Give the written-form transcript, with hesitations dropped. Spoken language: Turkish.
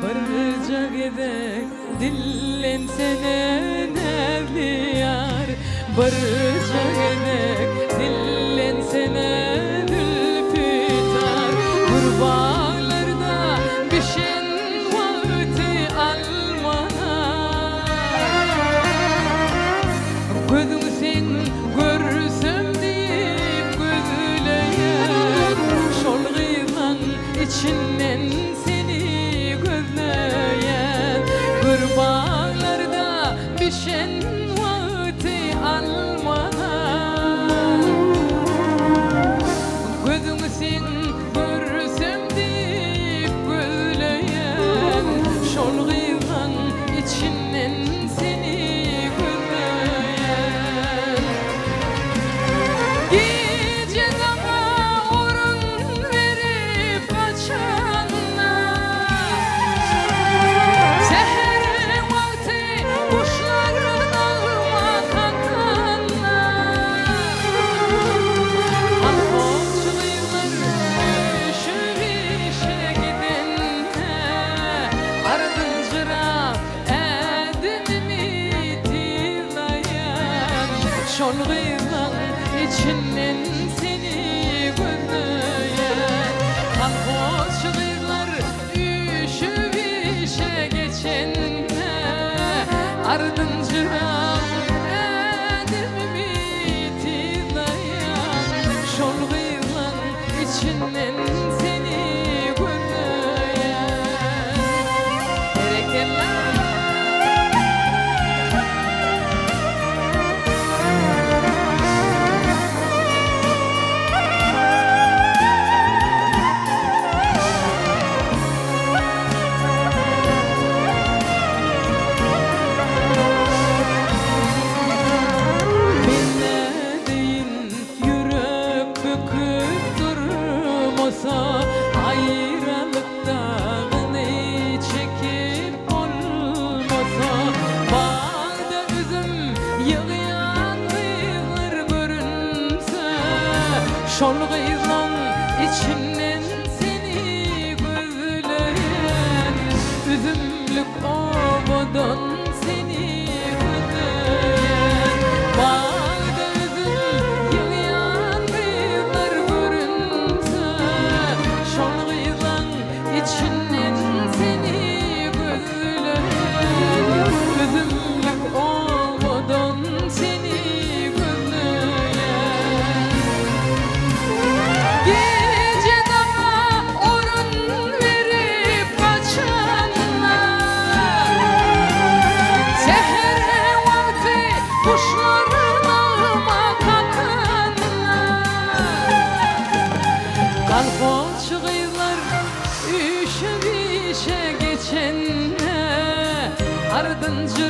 Barca gidek dillensene nerli yar. Barca gidek dillensene dülfütar. Kurbağalarda bişen vakti almana. Gözüm sen görsem deyip gözleyen. Şol gıylan içinden seni gözleyen. Kurbağalarda bişen vakti almana. Gözüm sen görsem deyip gözleyen. Şol gıylan içinden seni gözleyen. Gece sana orun verip kaçanlar. Seher vakti kuşların ağıma kakanlar. Halkoçluylar düşüp işe gidenler. Ardınca edimimi tilayan. Şol gıylan içinden seni gözleyen. Halkoçluylar düşüp işe geçenler. Ardınca edimimi tilayan. Şol gıylan içinden seni gözleyen. Berekeler. Bilmediğin yürek büküp durmasa. Ayrılıktan çekip olmasa. Bağda üzüm yığıyan kıyılar görünse. Şol kıyılan içinden seni gözleyen. Üzümlük ovadan seni gözleyen. Bağda üzüm yığıyan kıyılar görünse. Şol kıyılan içinden seni gözleyen. Üzümlük ovadan seni gözleyen. Gece daha orun verip kaçanlar. Seher vakti kuşların ağıma kakanlar. Kalkoç kıyılar üşüp işe geçenler. Ardınca